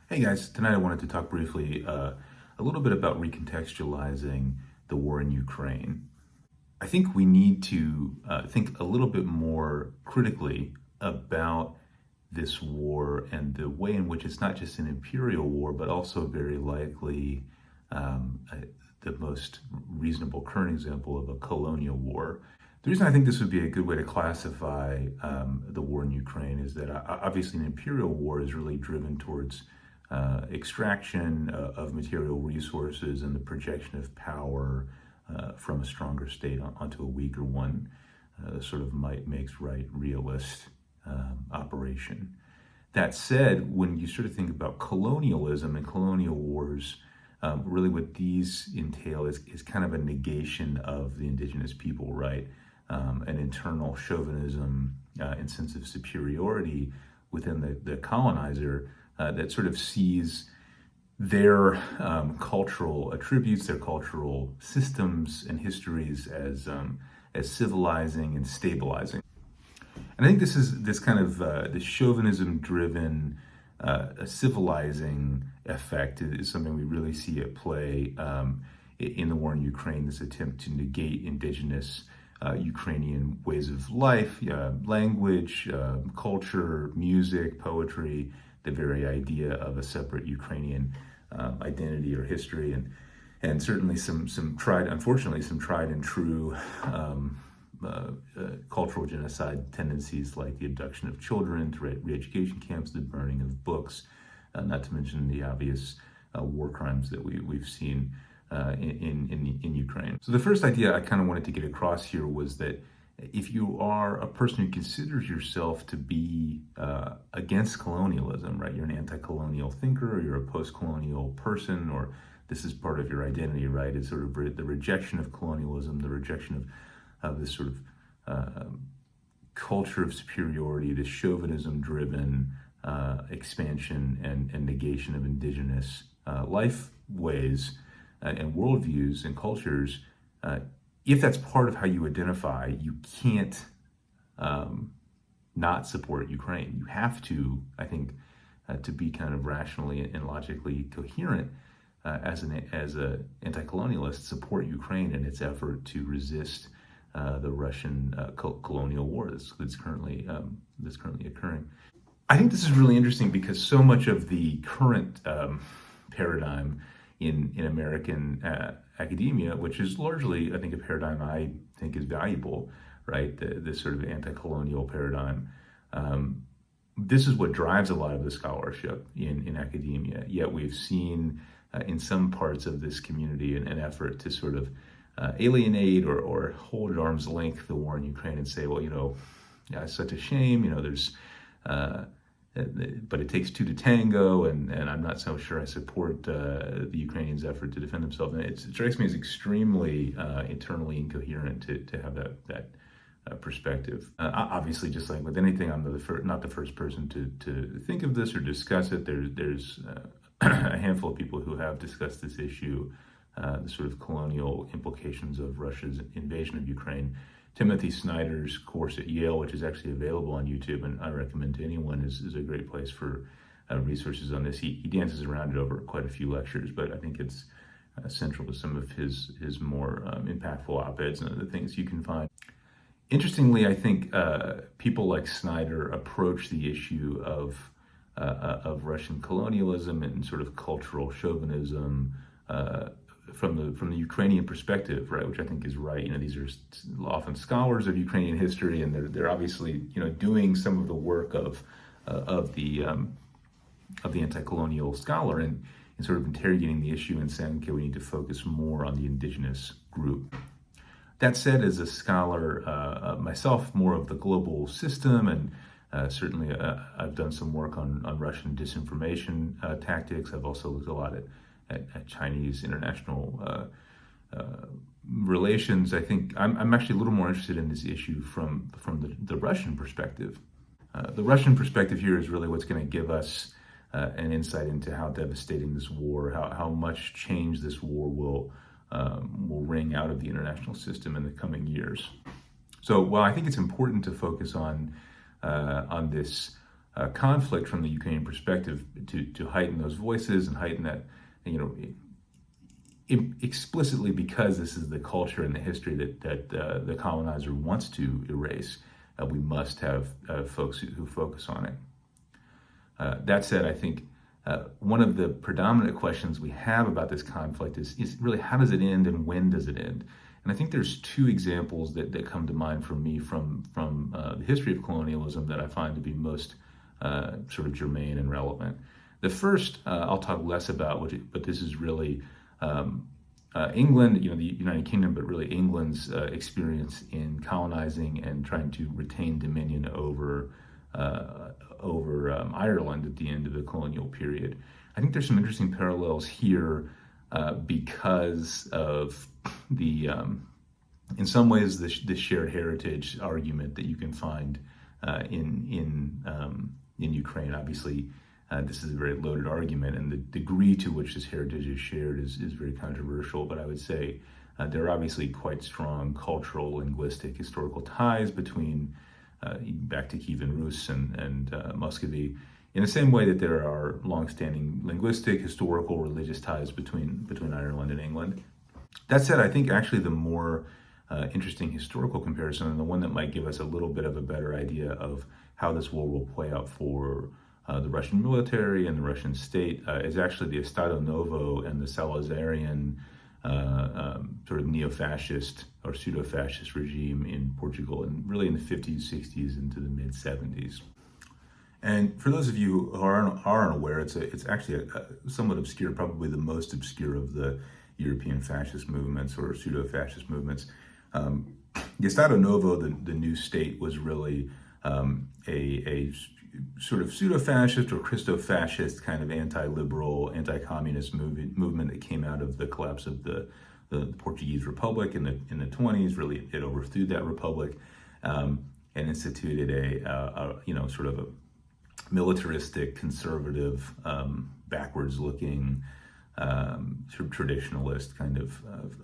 Hey guys, tonight I wanted to talk briefly a little bit about recontextualizing the war in Ukraine. I think we need to think a little bit more critically about this war and the way in which it's not just an imperial war, but also very likely um, uh, the most reasonable current example of a colonial war. The reason I think this would be a good way to classify the war in Ukraine is that obviously an imperial war is really driven towards extraction of material resources and the projection of power from a stronger state onto a weaker one, sort of might makes right realist operation. That said, when you sort of think about colonialism and colonial wars, really what these entail is kind of a negation of the indigenous people, right? An internal chauvinism and sense of superiority within the colonizer that sort of sees their cultural attributes, their cultural systems and histories as civilizing and stabilizing. And I think this kind of this chauvinism-driven civilizing effect is something we really see at play in the war in Ukraine. This attempt to negate indigenous Ukrainian ways of life, language, culture, music, poetry, the very idea of a separate Ukrainian identity or history, and certainly unfortunately, some tried and true cultural genocide tendencies like the abduction of children to re-education camps, the burning of books, not to mention the obvious war crimes that we've seen in Ukraine. So the first idea I kind of wanted to get across here was that if you are a person who considers yourself to be against colonialism, right? You're an anti-colonial thinker, or you're a post-colonial person, or this is part of your identity, right? It's sort of the rejection of colonialism, the rejection of this sort of culture of superiority, this chauvinism-driven expansion and negation of indigenous life ways and worldviews and cultures. If that's part of how you identify, you can't not support Ukraine. You have to, I think, to be kind of rationally and logically coherent as a anti-colonialist, support Ukraine in its effort to resist the Russian colonial war that's currently occurring. I think this is really interesting because so much of the current paradigm in American academia, which is largely, I think, a paradigm I think is valuable, right? This sort of anti-colonial paradigm. This is what drives a lot of the scholarship in academia. Yet we've seen in some parts of this community an effort to sort of alienate or hold at arm's length the war in Ukraine and say, well, yeah, it's such a shame. There's but it takes two to tango, and I'm not so sure I support the Ukrainians' effort to defend themselves. And it strikes me as extremely internally incoherent to have that perspective. Obviously, just like with anything, I'm not the first person to think of this or discuss it. There's a handful of people who have discussed this issue, the sort of colonial implications of Russia's invasion of Ukraine. Timothy Snyder's course at Yale, which is actually available on YouTube, and I recommend to anyone, is a great place for resources on this. He dances around it over quite a few lectures, but I think it's central to some of his more impactful op-eds and other things you can find. Interestingly, I think people like Snyder approach the issue of Russian colonialism and sort of cultural chauvinism from the Ukrainian perspective, right? Which I think is right. These are often scholars of Ukrainian history, and they're obviously doing some of the work of the anti-colonial scholar and sort of interrogating the issue and saying, okay, we need to focus more on the indigenous group. That said, as a scholar myself, more of the global system, and certainly I've done some work on Russian disinformation tactics. I've also looked a lot at Chinese international relations. I think I'm actually a little more interested in this issue from the Russian perspective. The Russian perspective here is really what's going to give us an insight into how devastating this war, how much change this war will wring out of the international system in the coming years. So while I think it's important to focus on this conflict from the Ukrainian perspective to heighten those voices and heighten that, explicitly, because this is the culture and the history that the colonizer wants to erase. We must have folks who focus on it. That said, I think one of the predominant questions we have about this conflict is really, how does it end and when does it end? And I think there's two examples that come to mind for me from the history of colonialism that I find to be most sort of germane and relevant. The first I'll talk less about, but this is really England, the United Kingdom, but really England's experience in colonizing and trying to retain dominion over Ireland at the end of the colonial period. I think there's some interesting parallels here because of the, in some ways, the shared heritage argument that you can find in Ukraine. Obviously, this is a very loaded argument, and the degree to which this heritage is shared is very controversial. But I would say there are obviously quite strong cultural, linguistic, historical ties between back to Kievan Rus and Muscovy, in the same way that there are longstanding linguistic, historical, religious ties between Ireland and England. That said, I think actually the more interesting historical comparison, and the one that might give us a little bit of a better idea of how this war will play out for the Russian military and the Russian state, is actually the Estado Novo and the Salazarian sort of neo-fascist or pseudo-fascist regime in Portugal, and really in the 50s, 60s, into the mid-70s. And for those of you who aren't aware, it's actually somewhat obscure, probably the most obscure of the European fascist movements or pseudo-fascist movements. The Estado Novo, the new state, was really a sort of pseudo-fascist or Christo-fascist kind of anti-liberal, anti-communist movement that came out of the collapse of the Portuguese Republic in the 20s. Really, it overthrew that republic and instituted a sort of a militaristic, conservative, backwards-looking, sort of traditionalist kind of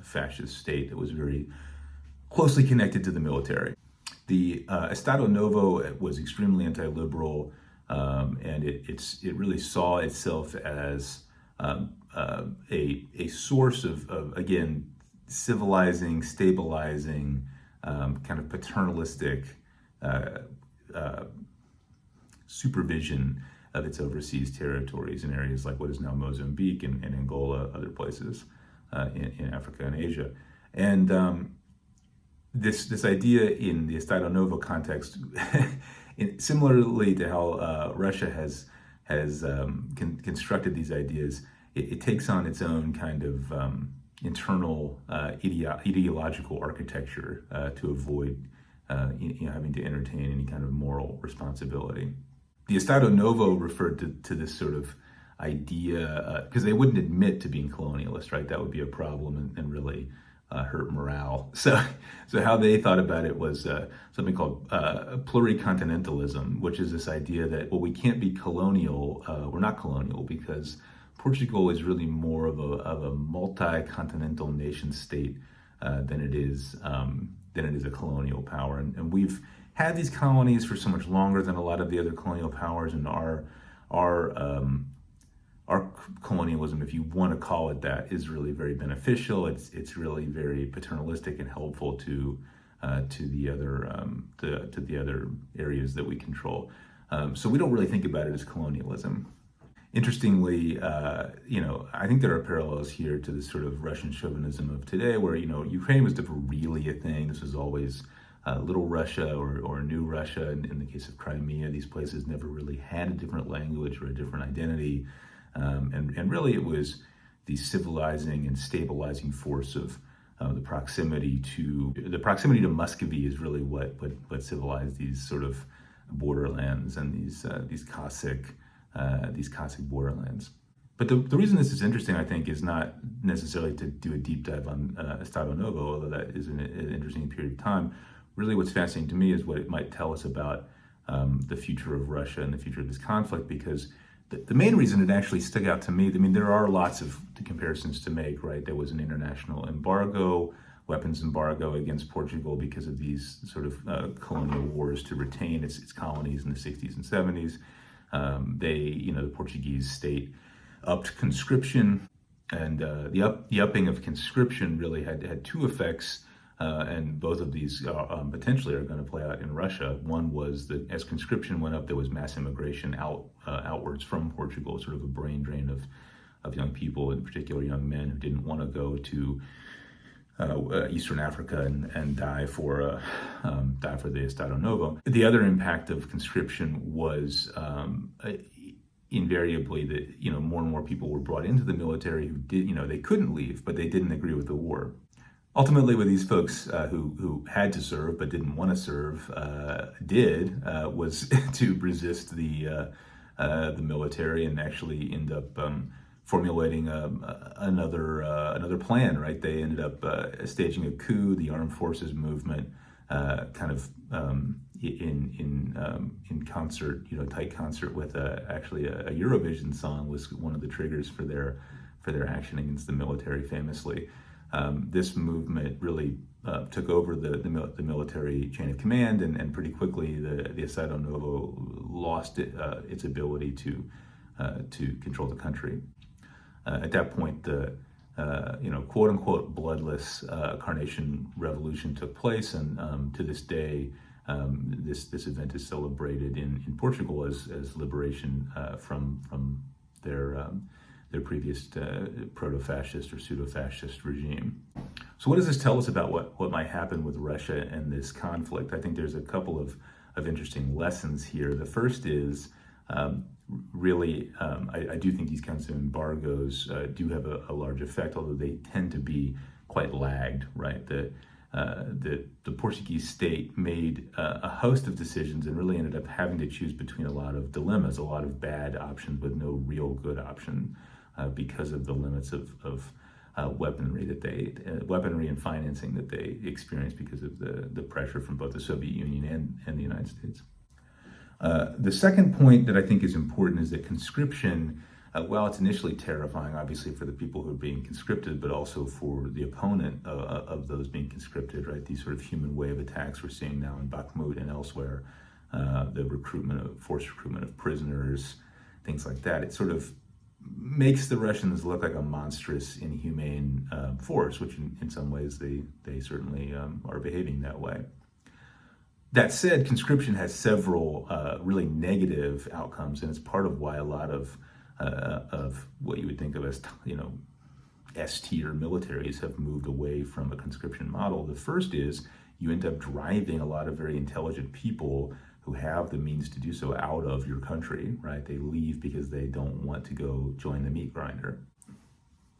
fascist state that was very closely connected to the military. The Estado Novo was extremely anti-liberal, and it really saw itself as a source of again, civilizing, stabilizing, kind of paternalistic supervision of its overseas territories in areas like what is now Mozambique and Angola, other places in Africa and Asia. And this idea in the Estado Novo context, similarly to how Russia has constructed these ideas, it takes on its own kind of internal ideological architecture to avoid having to entertain any kind of moral responsibility. The Estado Novo referred to this sort of idea, because they wouldn't admit to being colonialist, right? That would be a problem and really hurt morale. So how they thought about it was something called pluricontinentalism, which is this idea that, well, we can't be colonial, we're not colonial, because Portugal is really more of a multi-continental nation state than it is a colonial power. And we've had these colonies for so much longer than a lot of the other colonial powers, and our colonialism, if you want to call it that, is really very beneficial. It's really very paternalistic and helpful to the other areas that we control. So we don't really think about it as colonialism. Interestingly, I think there are parallels here to this sort of Russian chauvinism of today, where Ukraine was never really a thing. This was always Little Russia or New Russia. In the case of Crimea, these places never really had a different language or a different identity. And really it was the civilizing and stabilizing force of the proximity to Muscovy is really what civilized these sort of borderlands and these Cossack borderlands. But the reason this is interesting, I think, is not necessarily to do a deep dive on Estado Novo, although that is an interesting period of time. Really what's fascinating to me is what it might tell us about the future of Russia and the future of this conflict, because the main reason it actually stuck out to me, I mean, there are lots of comparisons to make, right? There was an international embargo weapons embargo against Portugal because of these sort of colonial wars to retain its colonies in the 60s and 70s. The Portuguese state upped conscription, and the upping of conscription really had two effects, and both of these potentially are going to play out in Russia. One was that as conscription went up, there was mass immigration outwards from Portugal, sort of a brain drain of young people, in particular young men who didn't want to go to Eastern Africa and die for the Estado Novo. The other impact of conscription was invariably that more and more people were brought into the military who did they couldn't leave, but they didn't agree with the war. Ultimately, what these folks who had to serve but didn't want to serve did was to resist the military and actually end up formulating another plan. Right? They ended up staging a coup. The armed forces movement, kind of in concert, tight concert with actually a Eurovision song, was one of the triggers for their action against the military. Famously, this movement really took over the military chain of command, and pretty quickly the Estado Novo lost its ability to control the country. At that point, the quote unquote bloodless Carnation Revolution took place, and to this day, this event is celebrated in Portugal as liberation from their previous proto-fascist or pseudo-fascist regime. So what does this tell us about what might happen with Russia and this conflict? I think there's a couple of interesting lessons here. The first is really, I do think these kinds of embargoes do have a large effect, although they tend to be quite lagged, right? The Portuguese state made a host of decisions and really ended up having to choose between a lot of dilemmas, a lot of bad options with no real good option because of the limits of weaponry and financing that they experienced because of the pressure from both the Soviet Union and the United States. The second point that I think is important is that conscription, while it's initially terrifying, obviously, for the people who are being conscripted, but also for the opponent of those being conscripted, right? These sort of human wave attacks we're seeing now in Bakhmut and elsewhere, the forced recruitment of prisoners, things like that. It sort of makes the Russians look like a monstrous, inhumane force, which in some ways they certainly are behaving that way. That said, conscription has several really negative outcomes, and it's part of why a lot of what you would think of as S-tier militaries have moved away from a conscription model. The first is you end up driving a lot of very intelligent people who have the means to do so out of your country, right? They leave because they don't want to go join the meat grinder.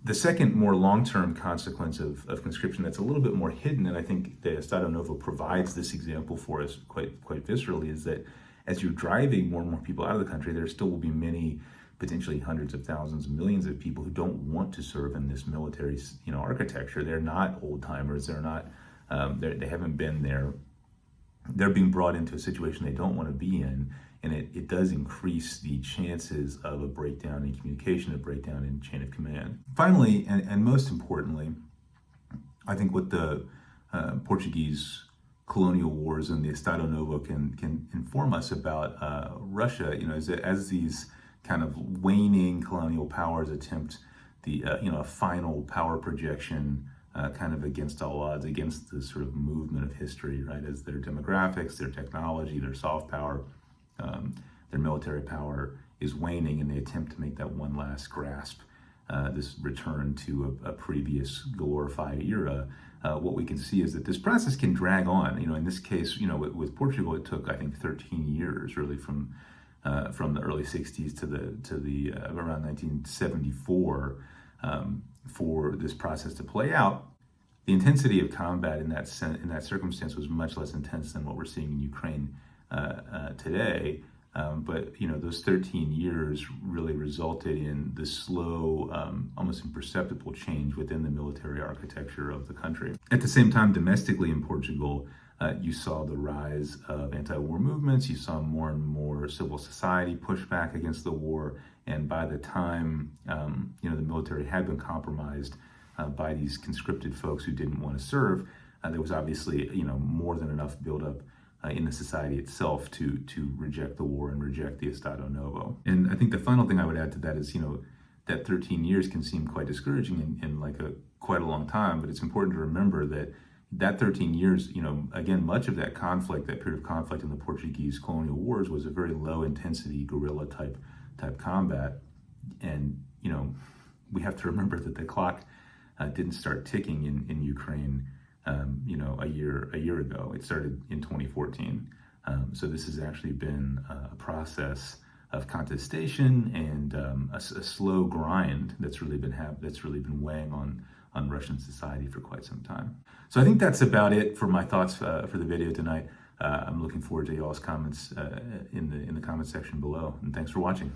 The second, more long-term consequence of conscription that's a little bit more hidden, and I think the Estado Novo provides this example for us quite viscerally, is that as you're driving more and more people out of the country, there still will be many, potentially hundreds of thousands, millions of people who don't want to serve in this military, architecture. They're not old-timers. They're not. They haven't been there. They're being brought into a situation they don't want to be in, and it does increase the chances of a breakdown in communication, a breakdown in chain of command. Finally, and most importantly, I think what the Portuguese colonial wars and the Estado Novo can inform us about Russia, is that as these kind of waning colonial powers attempt a final power projection kind of against all odds, against the sort of movement of history, right? As their demographics, their technology, their soft power, their military power is waning, and they attempt to make that one last grasp, this return to a previous glorified era. What we can see is that this process can drag on. In this case, with Portugal, it took, I think, 13 years, really, from the early 60s to the around 1974. For this process to play out. The intensity of combat in that circumstance was much less intense than what we're seeing in Ukraine today. But those 13 years really resulted in this slow, almost imperceptible change within the military architecture of the country. At the same time, domestically in Portugal, you saw the rise of anti-war movements. You saw more and more civil society push back against the war. And by the time the military had been compromised, by these conscripted folks who didn't want to serve, there was obviously, more than enough buildup in the society itself to reject the war and reject the Estado Novo. And I think the final thing I would add to that is, that 13 years can seem quite discouraging in like quite a long time, but it's important to remember that 13 years, again, much of that period of conflict in the Portuguese colonial wars was a very low intensity guerrilla type combat. And, we have to remember that the clock didn't start ticking in Ukraine, a year ago. It started in 2014. So this has actually been a process of contestation and a slow grind that's really been weighing on Russian society for quite some time. So I think that's about it for my thoughts for the video tonight. I'm looking forward to y'all's comments in the comment section below, and thanks for watching.